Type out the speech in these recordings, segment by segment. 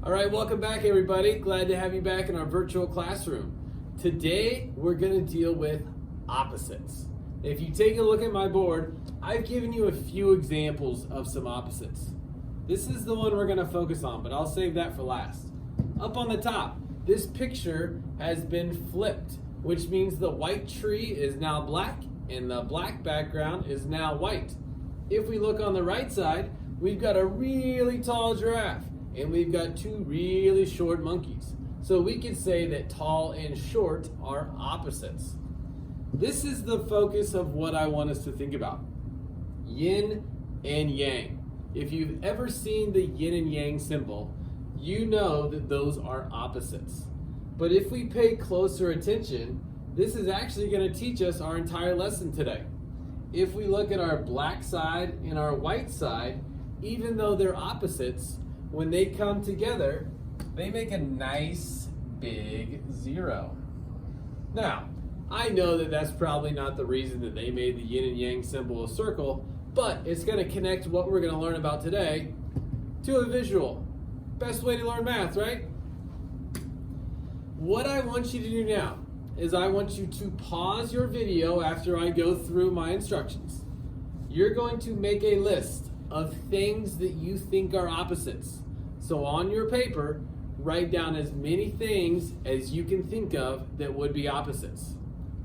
All right, welcome back everybody. Glad to have you back in our virtual classroom. Today, we're gonna deal with opposites. If you take a look at my board, I've given you a few examples of some opposites. This is the one we're gonna focus on, but I'll save that for last. Up on the top, this picture has been flipped, which means the white tree is now black and the black background is now white. If we look on the right side, we've got a really tall giraffe and we've got two really short monkeys. So we could say that tall and short are opposites. This is the focus of what I want us to think about. Yin and yang. If you've ever seen the yin and yang symbol, you know that those are opposites. But if we pay closer attention, this is actually going to teach us our entire lesson today. If we look at our black side and our white side, even though they're opposites, when they come together, they make a nice big zero. Now, I know that that's probably not the reason that they made the yin and yang symbol a circle, but it's going to connect what we're going to learn about today to a visual. Best way to learn math, right? What I want you to do now is I want you to pause your video after I go through my instructions. You're going to make a list of things that you think are opposites. So on your paper, write down as many things as you can think of that would be opposites.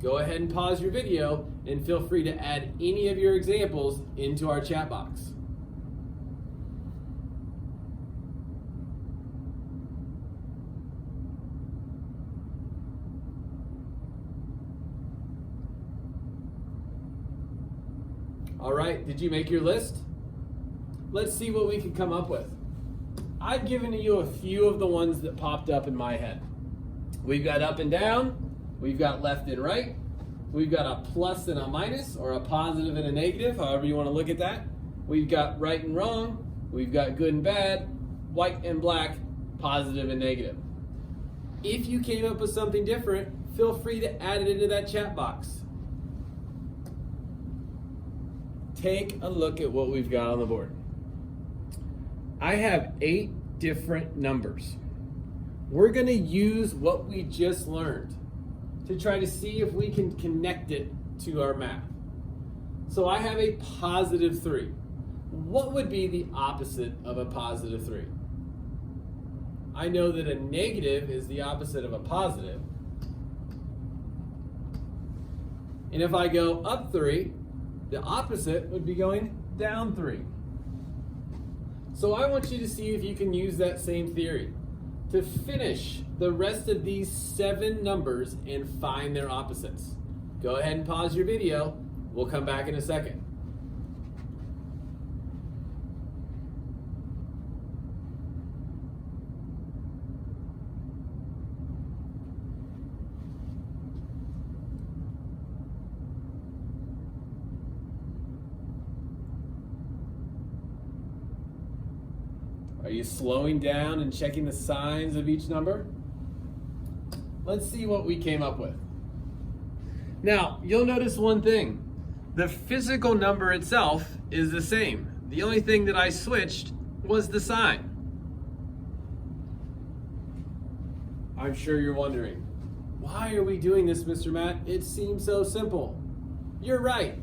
Go ahead and pause your video and feel free to add any of your examples into our chat box. All right, did you make your list? Let's see what we can come up with. I've given you a few of the ones that popped up in my head. We've got up and down, we've got left and right, we've got a plus and a minus, or a positive and a negative, however you want to look at that. We've got right and wrong, we've got good and bad, white and black, positive and negative. If you came up with something different, feel free to add it into that chat box. Take a look at what we've got on the board. I have 8 different numbers. We're going to use what we just learned to try to see if we can connect it to our math. So I have a positive 3. What would be the opposite of a positive 3? I know that a negative is the opposite of a positive. And if I go up 3, the opposite would be going down 3. So I want you to see if you can use that same theory to finish the rest of these 7 numbers and find their opposites. Go ahead and pause your video. We'll come back in a second. Are you slowing down and checking the signs of each number? Let's see what we came up with. Now, you'll notice one thing. The physical number itself is the same. The only thing that I switched was the sign. I'm sure you're wondering, why are we doing this, Mr. Matt? It seems so simple. You're right.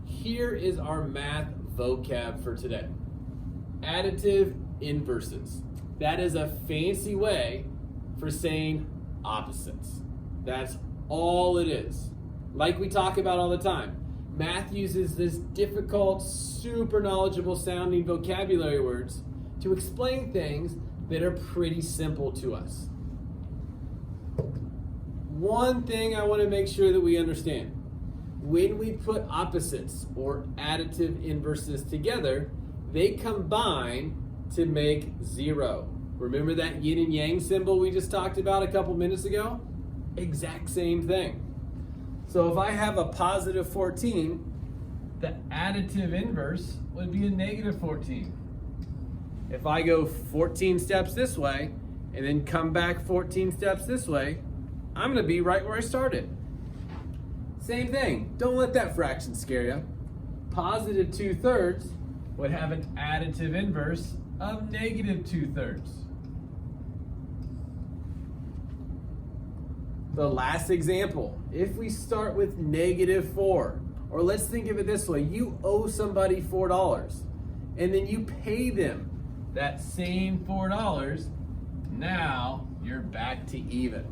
Here is our math vocab for today. Additive inverses. That is a fancy way for saying opposites. That's all it is. Like we talk about all the time, math uses this difficult, super knowledgeable sounding vocabulary words to explain things that are pretty simple to us. One thing I want to make sure that we understand. When we put opposites or additive inverses together, they combine to make 0. Remember that yin and yang symbol we just talked about a couple minutes ago? Exact same thing. So if I have a positive 14, the additive inverse would be a negative 14. If I go 14 steps this way and then come back 14 steps this way, I'm going to be right where I started. Same thing. Don't let that fraction scare you. Positive 2/3 would have an additive inverse of negative 2/3. The last example, if we start with negative 4, or let's think of it this way, you owe somebody $4 and then you pay them that same $4, now you're back to even.